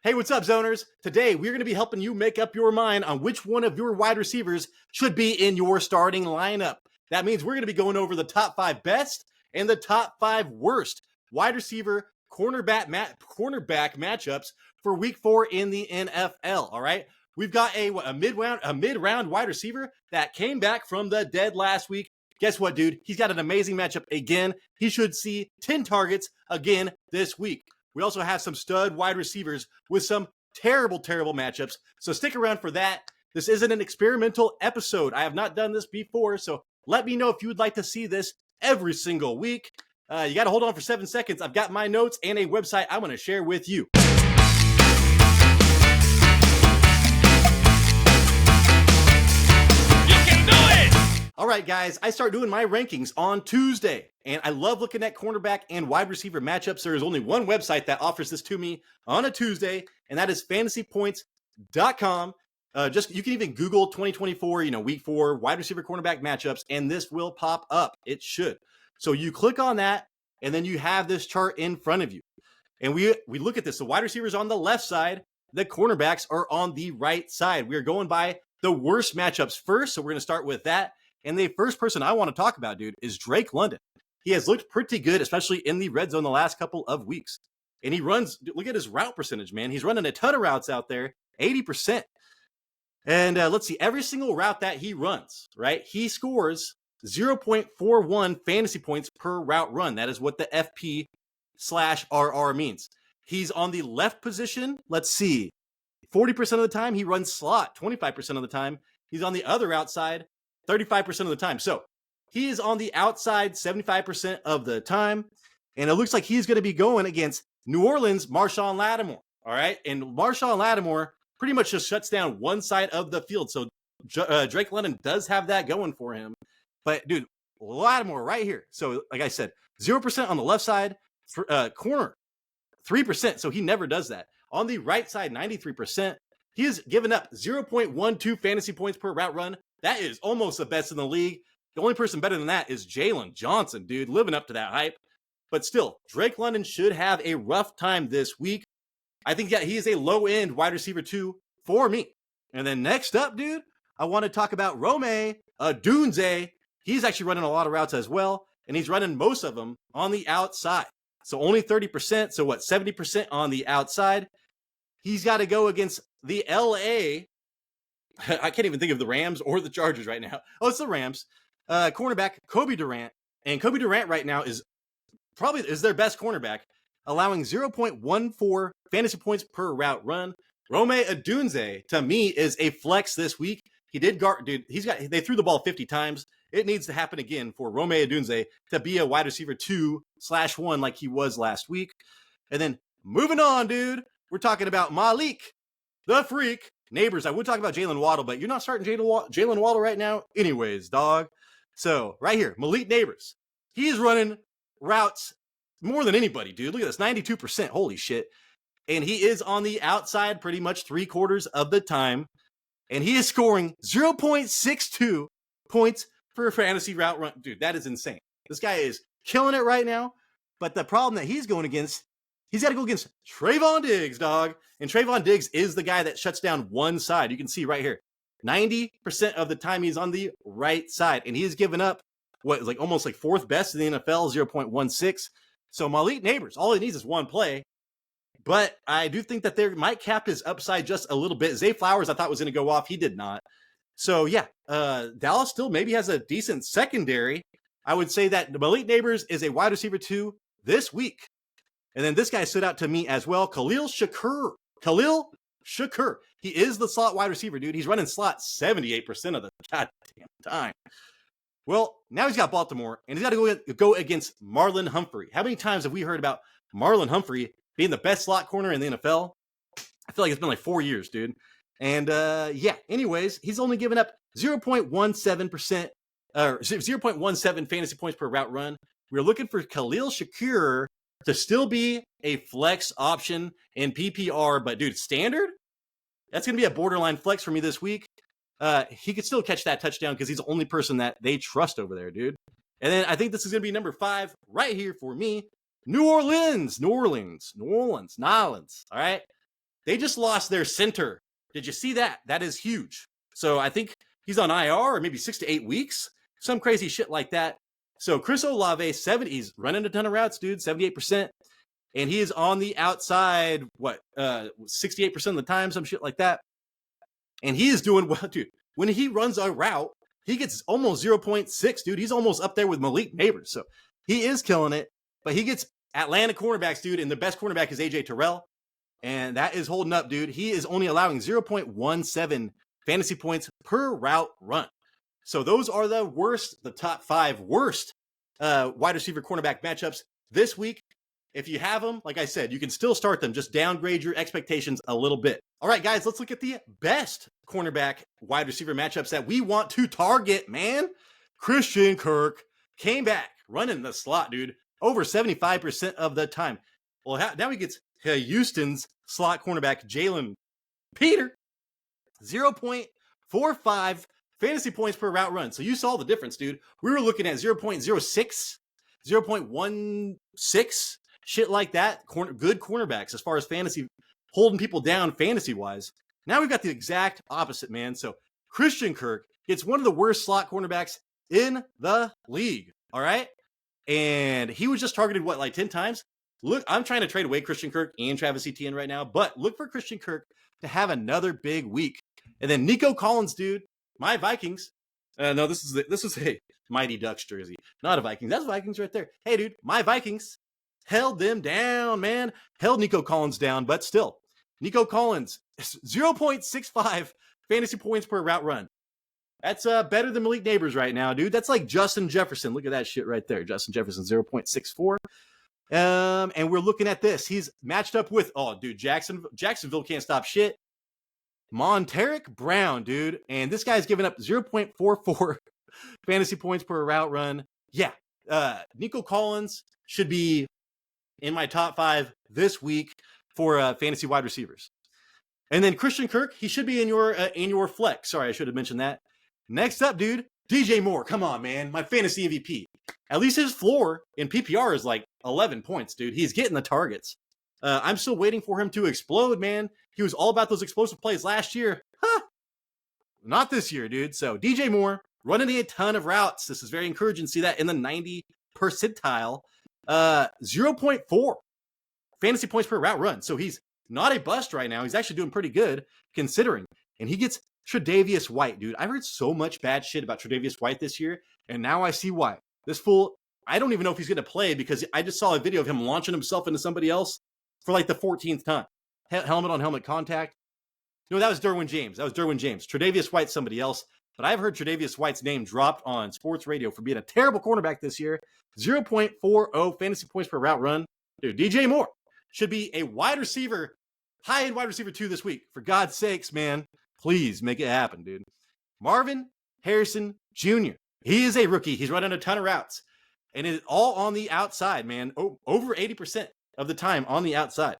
Hey, what's up, zoners? Today, we're going to be helping you make up your mind on which one of your wide receivers should be in your starting lineup. That means we're going to be going over the top 5 best and the top 5 worst wide receiver cornerback matchups for week 4 in the NFL, all right? We've got a mid-round wide receiver that came back from the dead last week. Guess what, dude? He's got an amazing matchup again. He should see 10 targets again this week. We also have some stud wide receivers with some terrible matchups. So stick around for that. This isn't an experimental episode. I have not done this before. So let me know if you would like to see this every single week. You got to hold on for 7 seconds. I've got my notes and a website I'm going to share with you. All right, guys, I start doing my rankings on Tuesday, and I love looking at cornerback and wide receiver matchups. There is only one website that offers this to me on a Tuesday, and that is fantasypoints.com. You can even Google 2024, week 4 wide receiver cornerback matchups, and this will pop up. It should. So you click on that, and then you have this chart in front of you. And we look at this. The wide receivers on the left side, the cornerbacks are on the right side. We are going by the worst matchups first, so we're going to start with that. And the first person I want to talk about, dude, is Drake London. He has looked pretty good, especially in the red zone the last couple of weeks. And he runs, look at his route percentage, man. He's running a ton of routes out there, 80%. And let's see, every single route that he runs, right? He scores 0.41 fantasy points per route run. That is what the FP/RR means. He's on the left position. Let's see, 40% of the time he runs slot, 25% of the time. He's on the other outside, 35% of the time. So he is on the outside 75% of the time. And it looks like he's going to be going against New Orleans, Marshawn Lattimore. All right. And Marshawn Lattimore pretty much just shuts down one side of the field. So Drake London does have that going for him. But, dude, Lattimore right here. So, like I said, 0% on the left side, corner, 3%. So he never does that. On the right side, 93%. He has given up 0.12 fantasy points per route run. That is almost the best in the league. The only person better than that is Jalen Johnson, dude, living up to that hype. But still, Drake London should have a rough time this week. I think that he is a low-end wide receiver 2 for me. And then next up, dude, I want to talk about Rome Odunze. He's actually running a lot of routes as well, and he's running most of them on the outside. So only 30%, so 70% on the outside. He's got to go against the LA. I can't even think of the Rams or the Chargers right now. Oh, it's the Rams. Cornerback Kobe Durant. And Kobe Durant right now is their best cornerback, allowing 0.14 fantasy points per route run. Rome Odunze, to me, is a flex this week. He did guard, dude. They threw the ball 50 times. It needs to happen again for Rome Odunze to be a wide receiver 2/1 like he was last week. And then moving on, dude, we're talking about Malik, the Freak. Neighbors, I would talk about Jalen Waddle, but you're not starting Jalen Waddle right now anyways, dog. So right here, Malik Neighbors. He's running routes more than anybody, dude. Look at this, 92%. Holy shit. And he is on the outside pretty much 3/4 of the time. And he is scoring 0.62 points per fantasy route run. Dude, that is insane. This guy is killing it right now. But the problem that he's going against, he's got to go against Trayvon Diggs, dog. And Trayvon Diggs is the guy that shuts down one side. You can see right here, 90% of the time he's on the right side. And he's given up almost 4th best in the NFL, 0.16. So Malik Neighbors, all he needs is one play. But I do think that they might cap his upside just a little bit. Zay Flowers, I thought was going to go off. He did not. So, yeah, Dallas still maybe has a decent secondary. I would say that Malik Neighbors is a wide receiver 2 this week. And then this guy stood out to me as well, Khalil Shakir. He is the slot wide receiver, dude. He's running slot 78% of the goddamn time. Well, now he's got Baltimore, and he's got to go against Marlon Humphrey. How many times have we heard about Marlon Humphrey being the best slot corner in the NFL? I feel like it's been 4 years, dude. And anyways, he's only given up 0.17%, or 0.17 fantasy points per route run. We're looking for Khalil Shakir to still be a flex option in PPR, but dude, standard? That's going to be a borderline flex for me this week. He could still catch that touchdown because he's the only person that they trust over there, dude. And then I think this is going to be number 5 right here for me. New Orleans. All right. They just lost their center. Did you see that? That is huge. So I think he's on IR or maybe 6 to 8 weeks, some crazy shit like that. So Chris Olave, he's running a ton of routes, dude, 78%. And he is on the outside, 68% of the time, some shit like that. And he is doing well, dude. When he runs a route, he gets almost 0.6, dude. He's almost up there with Malik Neighbors. So he is killing it. But he gets Atlanta cornerbacks, dude. And the best cornerback is AJ Terrell. And that is holding up, dude. He is only allowing 0.17 fantasy points per route run. So those are the top 5 worst wide receiver cornerback matchups this week. If you have them, like I said, you can still start them. Just downgrade your expectations a little bit. All right, guys, let's look at the best cornerback wide receiver matchups that we want to target, man. Christian Kirk came back running the slot, dude, over 75% of the time. Well, now he gets Houston's slot cornerback, Jalen Peter, 0.45 fantasy points per route run. So you saw the difference, dude. We were looking at 0.06, 0.16, shit like that. Good cornerbacks as far as fantasy, holding people down fantasy-wise. Now we've got the exact opposite, man. So Christian Kirk gets one of the worst slot cornerbacks in the league, all right? And he was just targeted, 10 times? Look, I'm trying to trade away Christian Kirk and Travis Etienne right now, but look for Christian Kirk to have another big week. And then Nico Collins, dude, my Vikings. No, this is a Mighty Ducks jersey, not a Vikings. That's Vikings right there. Hey, dude, my Vikings held them down, man. Held Nico Collins down, but still, Nico Collins, 0.65 fantasy points per route run. That's better than Malik Neighbors right now, dude. That's like Justin Jefferson. Look at that shit right there. Justin Jefferson, 0.64. And we're looking at this. He's matched up with, Jacksonville can't stop shit. Monteric Brown, dude. And this guy's giving up 0.44 fantasy points per route run. Yeah. Nico Collins should be in my top 5 this week for fantasy wide receivers. And then Christian Kirk, he should be in your flex. Sorry, I should have mentioned that. Next up, dude, DJ Moore. Come on, man. My fantasy MVP. At least his floor in PPR is like 11 points, dude. He's getting the targets. I'm still waiting for him to explode, man. He was all about those explosive plays last year. Not this year, dude. So DJ Moore running a ton of routes. This is very encouraging to see that in the 90 percentile. 0.4 fantasy points per route run. So he's not a bust right now. He's actually doing pretty good considering. And he gets Tre'Davious White, dude. I've heard so much bad shit about Tre'Davious White this year, and now I see why. This fool, I don't even know if he's going to play because I just saw a video of him launching himself into somebody else for like the 14th time. Helmet on helmet contact. No, that was Derwin James. Tre'Davious White's somebody else. But I've heard Tre'Davious White's name dropped on sports radio for being a terrible cornerback this year. 0.40 fantasy points per route run. Dude, DJ Moore should be a wide receiver, high-end wide receiver 2 this week. For God's sakes, man, please make it happen, dude. Marvin Harrison Jr. He is a rookie. He's running a ton of routes. And it's all on the outside, man. Over 80% of the time on the outside.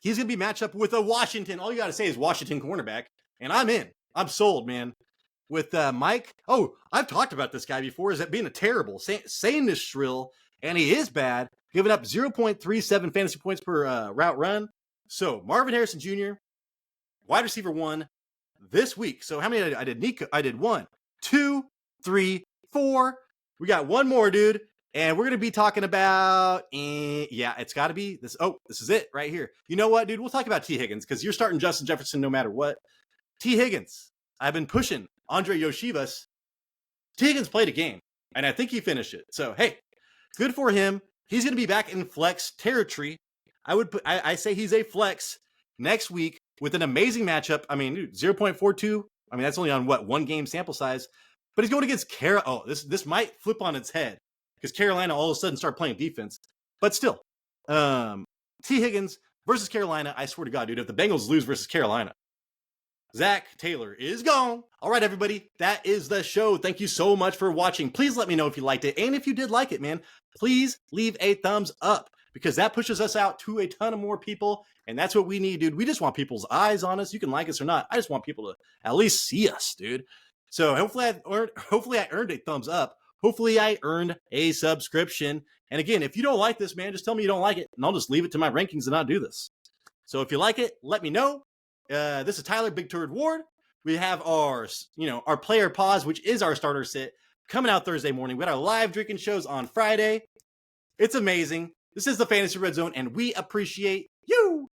He's going to be matched up with a Washington. All you got to say is Washington cornerback. And I'm in. I'm sold, man. With Mike. Oh, I've talked about this guy before. Is that being a terrible, saying this shrill, and he is bad, giving up 0.37 fantasy points per route run. So Marvin Harrison Jr., wide receiver 1 this week. So how many I did? Nico, I did 1, 2, 3, 4. We got one more, dude. And we're going to be talking about, it's got to be this. Oh, this is it right here. You know what, dude? We'll talk about T. Higgins because you're starting Justin Jefferson no matter what. T. Higgins. I've been pushing Andre Yoshivas. T. Higgins played a game, and I think he finished it. So, hey, good for him. He's going to be back in flex territory. I say he's a flex next week with an amazing matchup. I mean, dude, 0.42. I mean, that's only on one game sample size. But he's going against Carolina. Oh, this might flip on its head because Carolina all of a sudden start playing defense. But still, T. Higgins versus Carolina. I swear to God, dude, if the Bengals lose versus Carolina, Zach Taylor is gone. All right, everybody, that is the show. Thank you so much for watching. Please let me know if you liked it. And if you did like it, man, please leave a thumbs up because that pushes us out to a ton of more people. And that's what we need, dude. We just want people's eyes on us. You can like us or not. I just want people to at least see us, dude. So hopefully I earned a thumbs up. Hopefully I earned a subscription. And again, if you don't like this, man, just tell me you don't like it, and I'll just leave it to my rankings and not do this. So if you like it, let me know. This is Tyler, Big Turd Ward. We have our player pause, which is our starter sit, coming out Thursday morning. We got our live drinking shows on Friday. It's amazing. This is the Fantasy Red Zone, and we appreciate you.